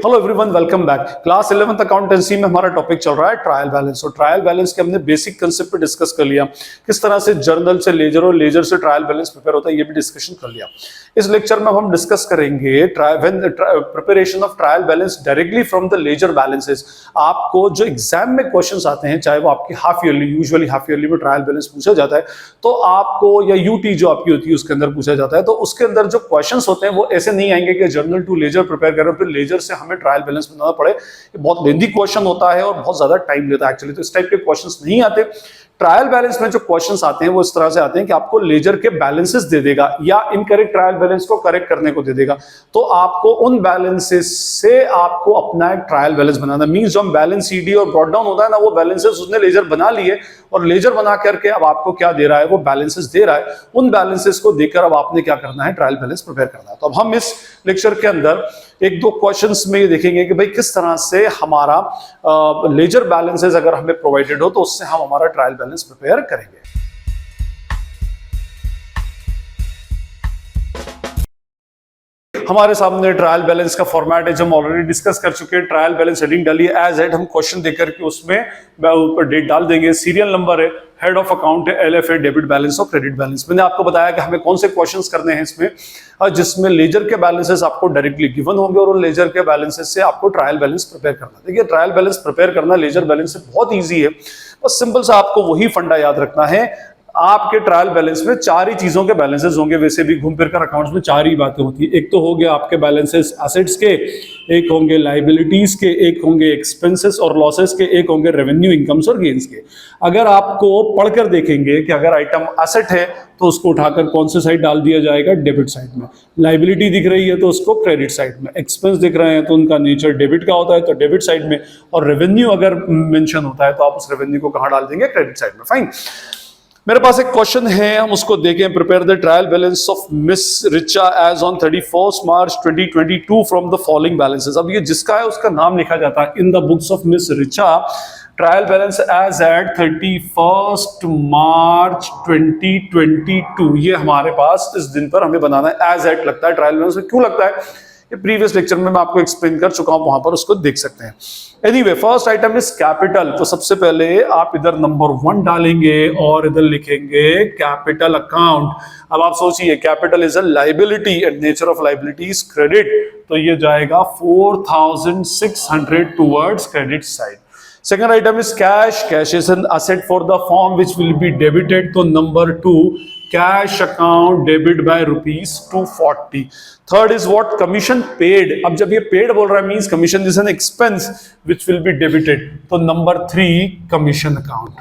Hello everyone, welcome back. Class 11th accountancy में हमारा topic चल रहा है ट्रायल बैलेंस। और ट्रायल बैलेंस के हमने बेसिक कंसेप्ट पे डिस्कस कर लिया, किस तरह से जर्नल से लेजर और लेजर से ट्रायल बैलेंस प्रिपेयर होता है, ये भी डिस्कशन कर लिया। इस लेक्चर में हम डिस्कस करेंगे preparation of trial balance directly from the ledger balances. आपको जो एग्जाम में क्वेश्चन आते हैं, चाहे वो आपकी half yearly, usually half yearly में ट्रायल बैलेंस पूछा जाता है, तो आपको या यूटी जो आपकी होती है उसके अंदर पूछा जाता है, तो उसके अंदर जो क्वेश्चन होते हैं वो ऐसे नहीं आएंगे कि जर्नल टू लेजर प्रिपेयर कर रहे हो फिर लेजर से हमें ट्रायल बैलेंस बनाना पड़े। ये बहुत लेंथी क्वेश्चन होता है और बहुत ज्यादा टाइम लेता है एक्चुअली, तो इस टाइप के क्वेश्चंस नहीं आते। ट्रायल बैलेंस में जो क्वेश्चंस आते हैं वो इस तरह से आते हैं कि आपको लेजर के बैलेंसेस दे देगा या इनकरेक्ट ट्रायल बैलेंस को करेक्ट करने को दे देगा, तो आपको उन बैलेंसेस से आपको अपना एक ट्रायल बैलेंस बनाना। मींस जो हम बैलेंस सीडी और ब्रॉट डाउन होता है ना, वो बैलेंसेस उसने लेजर बना लिए और लेजर बना करके अब आपको क्या दे रहा है, वो बैलेंसेस दे रहा है। उन बैलेंसेस को देकर अब आपने क्या करना है, ट्रायल बैलेंस प्रिपेयर करना है। तो अब हम इस लेक्चर के अंदर एक दो क्वेश्चंस में ये देखेंगे कि भाई किस तरह से हमारा लेजर बैलेंसेस अगर हमें प्रोवाइडेड हो तो उससे हम हमारा ट्रायल बैलेंस प्रिपेयर करेंगे। हमारे सामने ट्रायल बैलेंस का फॉर्मेट है जो हम ऑलरेडी डिस्कस कर चुके हैं। ट्रायल बैलेंस हेडिंग डालिए, एज हेड हम क्वेश्चन देकर के उसमें ऊपर डेट डाल देंगे, सीरियल नंबर है, हेड ऑफ अकाउंट है, एलएफए, डेबिट बैलेंस और क्रेडिट बैलेंस। मैंने आपको बताया कि हमें कौन से क्वेश्चंस करने हैं इसमें, जिसमें लेजर के बैलेंसेस आपको डायरेक्टली गिवन होंगे और उन लेजर के बैलेंसेस से आपको ट्रायल बैलेंस प्रिपेयर करना। देखिए, ट्रायल बैलेंस प्रिपेयर करना लेजर बैलेंस से बहुत ईजी है, बस सिंपल सा आपको वही फंडा याद रखना है। आपके ट्रायल बैलेंस में चार ही चीजों के बैलेंसेस होंगे, वैसे भी घूम फिर कर अकाउंट्स में चार ही बातें होती है। एक तो हो गया आपके बैलेंसेस एसेट्स के, एक होंगे लायबिलिटीज के, एक होंगे एक्सपेंसेस और लॉसेस के, एक होंगे रेवेन्यू, इनकम्स और गेन्स के। अगर आपको पढ़कर देखेंगे कि अगर आइटम एसेट है तो उसको उठाकर कौन से साइड डाल दिया जाएगा, डेबिट साइड में। लायबिलिटी दिख रही है तो उसको क्रेडिट साइड में। एक्सपेंस दिख रहे हैं तो उनका नेचर डेबिट का होता है तो डेबिट साइड में। और रेवेन्यू अगर मेंशन होता है तो आप उस रेवेन्यू को कहां डाल देंगे, क्रेडिट साइड में। फाइन। मेरे पास एक क्वेश्चन है, हम उसको देखें। Prepare the trial balance of Miss Richa as on 31 March 2022 from the following balances. अब ये जिसका है उसका नाम लिखा जाता है in the books of Miss Richa. Trial balance as at 31 March 2022, ये हमारे पास इस दिन पर हमें बनाना है। एज एट लगता है ट्रायल बैलेंस में, क्यों लगता है ये प्रीवियस लेक्चर में मैं आपको एक्सप्लेन कर चुका हूं, वहां पर उसको देख सकते हैं। Anyway, first item is capital. तो सबसे पहले आप इधर नंबर 1 डालेंगे और इधर लिखेंगे कैपिटल अकाउंट। अब आप सोचिए, capital is a liability and nature of liability is credit, तो ये जाएगा 4600 towards credit side. Second item is cash. Cash is an asset for the firm which will be debited. तो number 2, cash account debit by rupees 240. Third is what? Commission paid. अब जब ये paid बोल रहा है means commission is an expense which will be debited. तो number 3, commission account.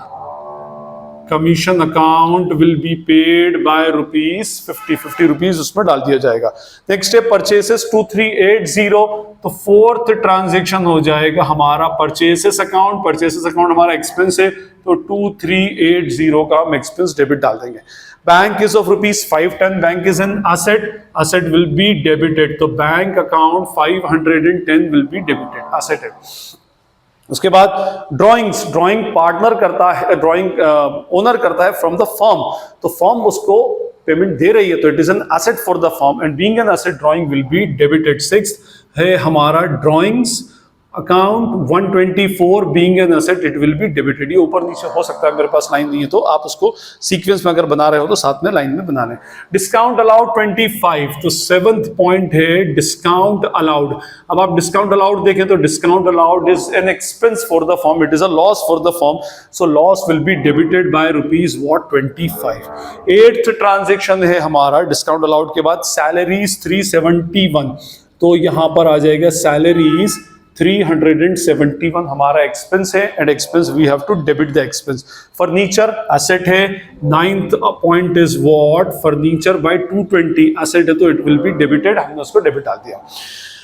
Commission account will be paid by rupees 50 rupees उसमें डाल दिया जाएगा। नेक्स्ट है परचेसेस 2380, तो फोर्थ ट्रांजैक्शन हो जाएगा हमारा परचेसेस अकाउंट। परचेसेस अकाउंट हमारा एक्सपेंस है तो 2380 का हम एक्सपेंस डेबिट डाल देंगे। Bank is of rupees 510, bank is an asset, asset will be debited, तो bank account 510 will be debited, asset है। उसके बाद ड्राइंग्स, ड्राइंग पार्टनर करता है, ड्राइंग ओनर करता है फ्रॉम द फर्म, तो फर्म उसको पेमेंट दे रही है तो it is an asset for the firm and being an asset drawing will be debited. Sixth है हमारा drawings account 124 being an asset it will be debited. ये ऊपर नीचे हो सकता है, मेरे पास लाइन नहीं है तो आप उसको सीक्वेंस में अगर बना रहे हो तो साथ में लाइन में बना लें। डिस्काउंट अलाउड 25, तो 7th पॉइंट है डिस्काउंट अलाउड। अब आप डिस्काउंट अलाउड देखें तो discount allowed is an expense for the firm, it is a loss for the firm, so loss will be debited by rupees what 25। 8th transaction है हमारा discount allowed के बाद salaries 371, तो यहां पर आ जाएगा सैलरीज 371 हमारा एक्सपेंस है and expense we have to debit the expense. Furniture asset है। 9th point is what? Furniture by 220 asset है तो इट विल बी डेबिटेड, हमने उसको डेबिट डाल दिया।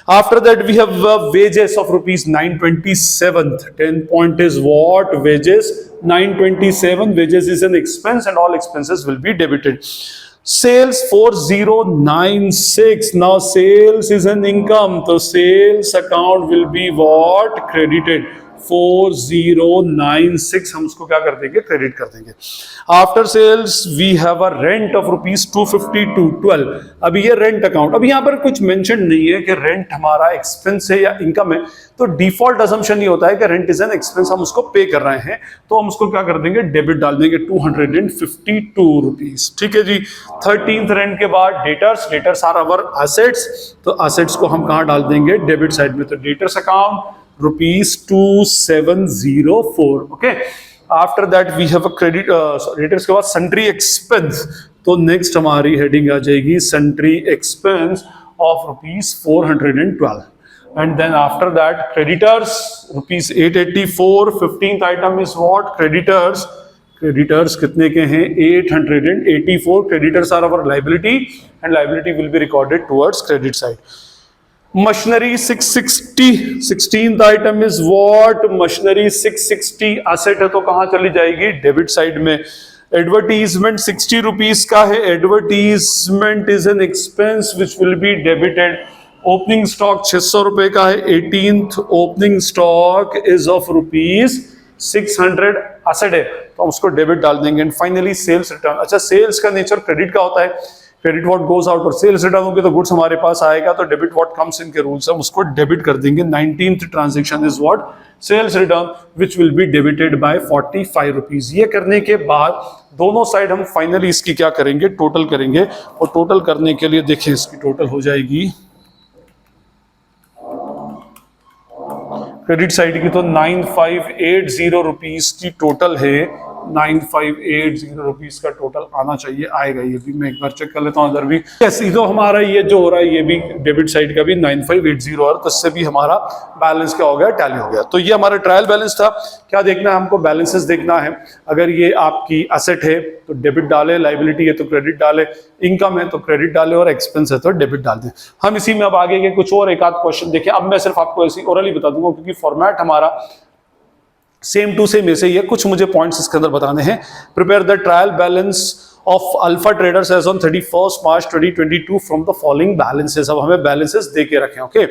After that we have wages of rupees 927. 10th point is what? Wages 927. Wages is an expense and all expenses will be debited. Sales 4096. Now sales is an income, so sales account will be what? Credited. 4096 हम उसको क्या कर देंगे, credit कर देंगे। After sales we have a rent of ₹252.12। अभी ये rent account, अभी यहाँ पर कुछ मेंशन नहीं है कि रेंट हमारा एक्सपेंस है या इनकम है, तो डिफॉल्ट असम्पशन ये होता है कि रेंट इज एन एक्सपेंस, हम उसको पे कर रहे हैं, तो हम उसको क्या कर देंगे, डेबिट डाल देंगे ₹252। ठीक है जी। 13th रेंट के बाद debtors, debtors are our assets, तो एसेट्स को हम कहाँ डाल देंगे, डेबिट साइड में, तो debtors account ₹2704। Okay, after that we have a credit, debtors के बाद सन्ड्री एक्सपेंस, तो नेक्स्ट हमारी हेडिंग आ जाएगी sundry expense of ₹412। And then after that creditors ₹884। 15th item is what, creditors। creditors कितने के हैं, 884। creditors are our liability and liability will be recorded towards credit side। machinery 660। 16th item is what, machinery 660 asset है, तो कहाँ चली जाएगी, debit side में। Advertisement ₹60 का है, advertisement is an expense which will be debited. Opening stock ₹600 का है, 18th opening stock is of ₹600 asset है, तो हम उसको डेबिट डाल देंगे। And finally sales return. अच्छा, सेल्स का नेचर क्रेडिट का होता है, क्रेडिट व्हाट गोज आउट, और सेल्स रिटर्न होगी तो गुड्स हमारे पास आएगा, तो डेबिट व्हाट कम्स इन के रूल्स, हम उसको डेबिट कर देंगे। 19th transaction is what, sales return which will be debited by ₹45। ये करने के बाद दोनों साइड हम फाइनली इसकी क्या करेंगे, टोटल करेंगे, और टोटल करने के लिए देखिए इसकी टोटल हो जाएगी क्रेडिट साइड की, तो ₹9580 की टोटल है, ₹9580 का टोटल आना चाहिए, आएगा। ये भी मैं एक बार चेक कर लेता हूँ, अदर भी यस, तो हमारा ये जो हो रहा है ये भी डेबिट साइड का भी 9580, और तो इससे भी हमारा बैलेंस क्या हो गया, टैली हो गया। तो ये हमारा ट्रायल बैलेंस था। क्या देखना है हमको, बैलेंसेस देखना है। अगर ये आपकी एसेट है तो डेबिट डाले, लाइबिलिटी है तो क्रेडिट डाले, इनकम है तो क्रेडिट डाले, और एक्सपेंस है तो डेबिट डाल दें। हम इसी में अब आगे के कुछ और एक आध क्वेश्चन देखें। अब मैं सिर्फ आपको ऐसी ओरली बता दूंगा क्योंकि फॉर्मेट हमारा सेम टू सेम ऐसे ही है, कुछ मुझे पॉइंट्स इसके अंदर बताने हैं। Prepare the trial balance of Alpha Traders as on 31 March 2022 from the following balances. अब हमें बैलेंसेस दे के रखें। ओके,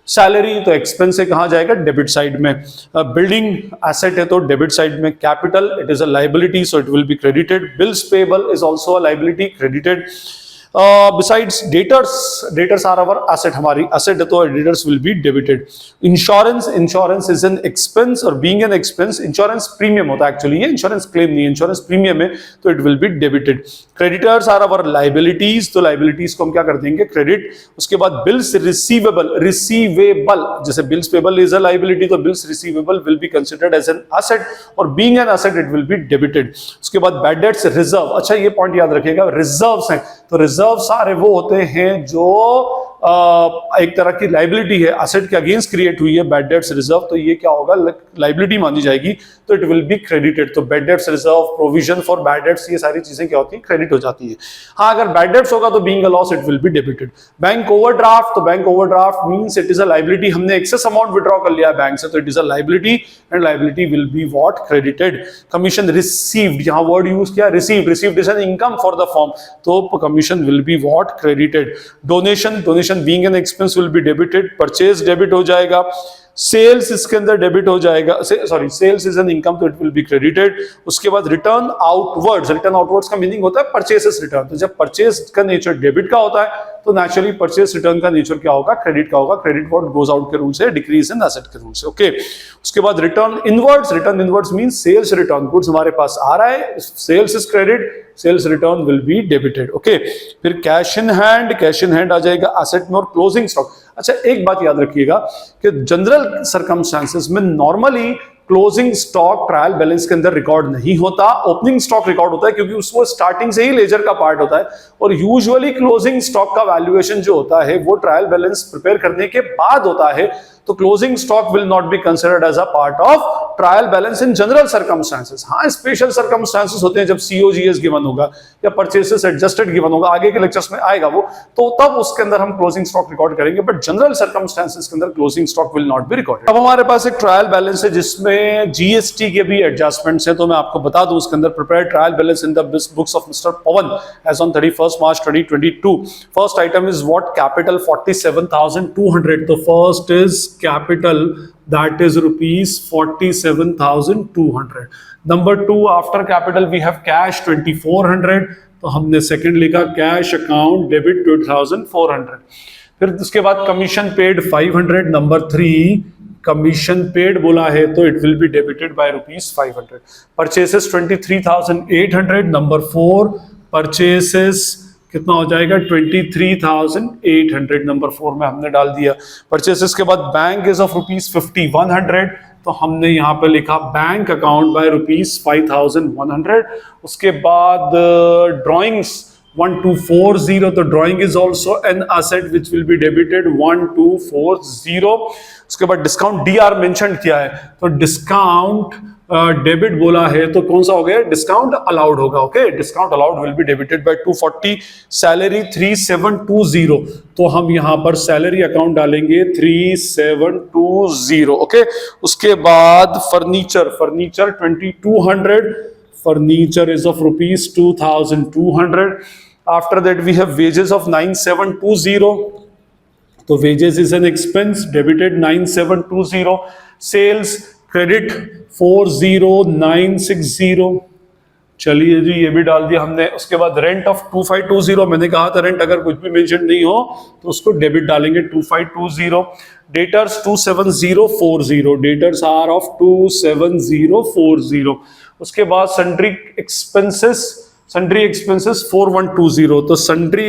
सैलरी तो एक्सपेंस से कहाँ जाएगा, डेबिट साइड में। बिल्डिंग एसेट है तो डेबिट साइड में। Capital it is a liability so it will be credited. Bills payable is also a liability, credited. Besides dators are our asset, हमारी asset है तो dators will be debited। Insurance is an expense, और being an expense insurance premium होता है actually, ये insurance claim नहीं है, insurance premium है तो it will be debited। Creditors are our liabilities, तो liabilities को हम क्या कर देंगे, credit। उसके बाद bills receivable, जैसे bills payable is a liability तो bills receivable will be considered as an asset, और being an asset it will be debited। उसके बाद bad debts reserve। अच्छा, ये पॉइंट याद रखिएगा, reserves हैं तो रिजर्व सारे वो होते हैं जो एक तरह की लाइबिलिटी है, एसेट के अगेंस्ट क्रिएट हुई है, बैड डेट्स रिजर्व, तो ये क्या होगा, लाइबिलिटी मानी जाएगी तो इट विल बी क्रेडिटेड। तो bad debts reserve, provision for bad debts, ये सारी चीजें क्या होती है, क्रेडिट हो जाती है। हाँ, अगर बैड डेट्स होगा तो being a loss it will be debited. Bank overdraft, तो bank overdraft means it is a liability, हमने एक्सेस अमाउंट विड्रॉ कर लिया बैंक से तो it is a liability and liability will be what, credited. Commission received, यहां word use किया received, received is an income for the firm तो commission will be what, credited. Donation, donation being an expense will be debited. Purchase debit हो जाएगा। Sales इसके अंदर debit हो जाएगा, sorry sales is an income तो it will be credited. उसके बाद रिटर्न आउटवर्ड्स, रिटर्न आउटवर्ड्स का मीनिंग होता है परचेसेस रिटर्न, तो जब परचेस का नेचर डेबिट का होता है तो नेचुरली परचेस रिटर्न का नेचर क्या होगा, क्रेडिट का होगा। क्रेडिट व्हाट गोज आउट के रूल से, डिक्रीज इन एसेट के रूल से। ओके, उसके बाद return inwards, return inwards means sales return, goods हमारे पास आ रहा है, sales is credit, sales return will be debited. Okay, फिर cash in hand, cash in hand आ जाएगा एसेट में, और क्लोजिंग स्टॉक। अच्छा, एक बात याद रखिएगा कि जनरल सर्कमस्टेंसेस में normally closing stock trial balance के अंदर रिकॉर्ड नहीं होता, ओपनिंग स्टॉक रिकॉर्ड होता है क्योंकि उसको स्टार्टिंग से ही लेजर का पार्ट होता है, और यूजुअली क्लोजिंग स्टॉक का वैल्यूएशन जो होता है वो ट्रायल बैलेंस प्रिपेयर करने के बाद होता है, तो closing stock will not be considered as a part of trial balance in general circumstances. हाँ, स्पेशल सर्कमस्टेंसेस होते हैं जब सीओजीएस गिवन होगा या परचेसेस एडजस्टेड गिवन होगा, आगे के लेक्चर्स में आएगा वो, तो तब उसके अंदर हम क्लोजिंग स्टॉक रिकॉर्ड करेंगे, बट जनरल सर्कमस्टेंसेस के अंदर closing stock will not be recorded. अब हमारे पास एक ट्रायल बैलेंस है जिसमें जीएसटी के भी एडजस्टमेंट्स हैं, तो मैं आपको बता दूं उसके अंदर prepare trial balance in the books of mister Pawan as on 31 March 2022। First item is what, capital 47,200, तो first is capital that is rupees 47,200. Number 2, after capital we have cash 2,400, तो हमने सेकंड लिखा कैश अकाउंट डेबिट 2,400. फिर उसके बाद commission paid 500. Number 3, commission paid बोला है तो it will be debited by rupees 500. Purchases 23,800. Number 4, purchases कितना हो जाएगा 23,800. नंबर 4 में हमने डाल दिया. परचेसेस के बाद बैंक इज ऑफ रुपीज 5,100, तो हमने यहाँ पे लिखा बैंक अकाउंट बाय रुपीज 5,100. उसके बाद ड्रॉइंग्स 1240, तो drawing is also an asset which will be debited 1240. उसके बाद डिस्काउंट डीआर मेंशन किया है, तो डिस्काउंट डेबिट बोला है तो कौन सा हो गया, डिस्काउंट अलाउड होगा. Okay, discount allowed will be debited bye 240. Salary 3720, तो हम यहां पर सैलरी अकाउंट डालेंगे 3720. ओके, उसके बाद furniture 2200. Furniture is of rupees 2,200. After that we have wages of 9720, तो wages is an expense debited 9720. Sales credit 40960, चलिए जी ये भी डाल दिया हमने. उसके बाद रेंट ऑफ 2520, मैंने कहा था रेंट अगर कुछ भी मेंशन नहीं हो तो उसको डेबिट डालेंगे 2520. Debtors 27040, debtors are of 27040. उसके बाद सन्ड्री एक्सपेंसेस 4120, तो सन्ड्री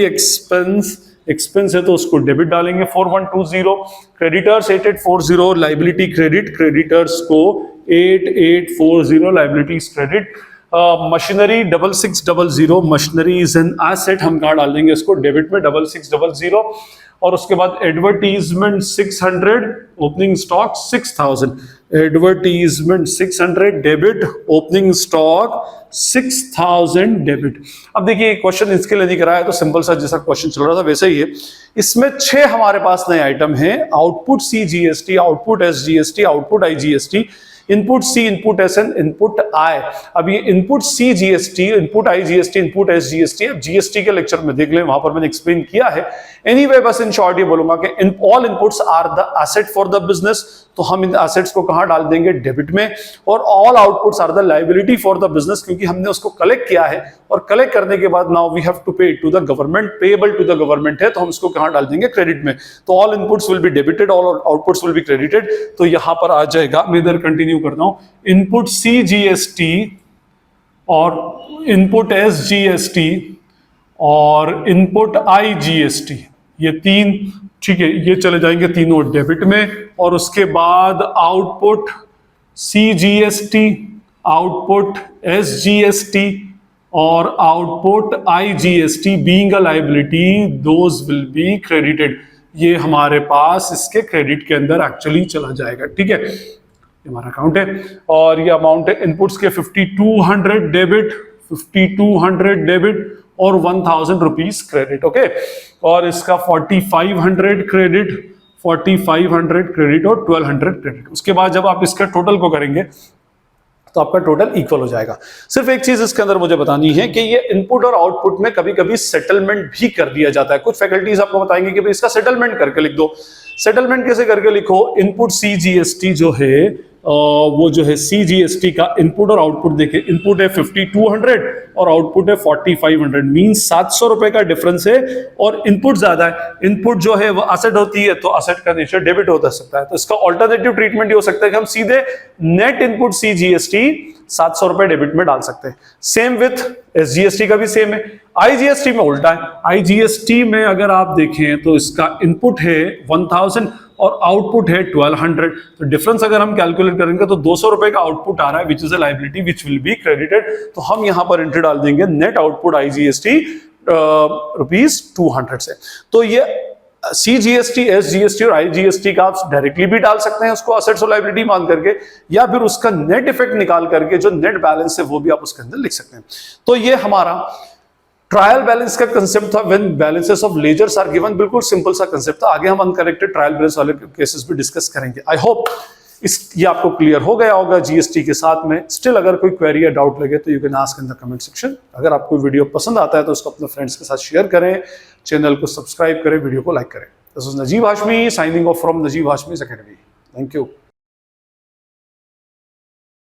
एक्सपेंस है तो उसको डेबिट डालेंगे 4120. क्रेडिटर्स 8840, लाइबिलिटी क्रेडिटर्स को 8840, liabilities credit. Machinery 6600, machinery is an asset, हम कहाँ डाल देंगे इसको डेबिट में 6600. और उसके बाद advertisement 600, opening stock 6000. Advertisement 600 debit, opening stock 6000 debit. अब देखिए क्वेश्चन इसके लिए नहीं कराया तो सिंपल सा जैसा क्वेश्चन चल रहा था वैसे ही है. इसमें 6 हमारे पास नए आइटम हैं. Output CGST, output SGST, output IGST, input C, input SN, input I. अब ये input CGST, input IGST, input SGST, अब GST के लेक्चर में देख लें, वहां पर मैंने एक्सप्लेन किया है. एनीवे बस इन शॉर्ट ये बोलूंगा कि all inputs are the asset for the business, तो हम इन एसेट्स को कहां डाल देंगे, डेबिट में. और all outputs are the liability for the business, क्योंकि हमने उसको कलेक्ट किया है और कलेक्ट करने के बाद now we have to pay to the government, payable to the government है, तो हम इसको कहां डाल देंगे, क्रेडिट में. तो all inputs will be debited, all outputs will be credited. तो यहां पर आ जाएगा, मैं इधर कंटिन्यू करता हूं, इनपुट CGST और इनपुट SGST और इनपुट IGST, ये 3, ठीक है, ये चले जाएंगे तीनों डेबिट में. और उसके बाद आउटपुट CGST, आउटपुट SGST और output IGST being a liability, those will be credited. ये हमारे पास इसके क्रेडिट के अंदर एक्चुअली चला जाएगा. ठीक है, ये हमारा अकाउंट है और ये अमाउंट है इनपुट्स के 5200 डेबिट, 5200 डेबिट और 1000 रुपीज क्रेडिट. ओके, और इसका 4500 क्रेडिट, 4500 क्रेडिट और 1200 क्रेडिट. उसके बाद जब आप इसका टोटल को करेंगे तो आपका टोटल इक्वल हो जाएगा. सिर्फ एक चीज इसके अंदर मुझे बतानी है कि ये इनपुट और आउटपुट में कभी कभी सेटलमेंट भी कर दिया जाता है. कुछ फैकल्टीज आपको बताएंगे कि भाई इसका सेटलमेंट करके लिख दो. सेटलमेंट कैसे करके लिखो, इनपुट CGST जो है वो जो है CGST का इनपुट और आउटपुट देखे, इनपुट है 5200 और आउटपुट है 4500, मीन 700 रुपए का डिफरेंस है और इनपुट ज्यादा है. इनपुट जो है वो असेट होती है तो असेट का नेचर डेबिट होता सकता है, तो इसका ऑल्टरनेटिव ट्रीटमेंट ये हो सकता है कि हम सीधे नेट इनपुट CGST 700 रुपए डेबिट में डाल सकते हैं. सेम विथ SGST का भी सेम है. IGST में उल्टा है. IGST में अगर आप देखें तो इसका इनपुट है 1000 और आउटपुट है 1200, तो डिफरेंस अगर हम कैलकुलेट करेंगे तो 200 रुपए का आउटपुट आ रहा है which is a liability which will be credited. तो हम यहां पर एंट्री डाल देंगे नेट आउटपुट IGST रुपीज 200 से. तो ये CGST, SGST और IGST का आप डायरेक्टली भी डाल सकते हैं उसको असेट्स और लायबिलिटी मान करके, या फिर उसका नेट इफेक्ट निकाल करके जो नेट बैलेंस है वो भी आप उसके अंदर लिख सकते हैं. तो ये हमारा ट्रायल बैलेंस का कंसेप्ट था when balances of ledgers are given. बिल्कुल सिंपल सा कंसेप्ट था. आगे हम अनकरेक्टेड ट्रायल बैलेंस वाले केसेस भी डिस्कस करेंगे. आई होप ये आपको क्लियर हो गया होगा GST के साथ में. स्टिल अगर कोई क्वेरी या डाउट लगे तो you can ask in the comment section. अगर आपको वीडियो पसंद आता है तो उसको अपने फ्रेंड्स के साथ शेयर करें, चैनल को सब्सक्राइब करें, वीडियो को लाइक करें. This is Najeeb Hashmi signing off from Najeeb Hashmi's academy. Thank you.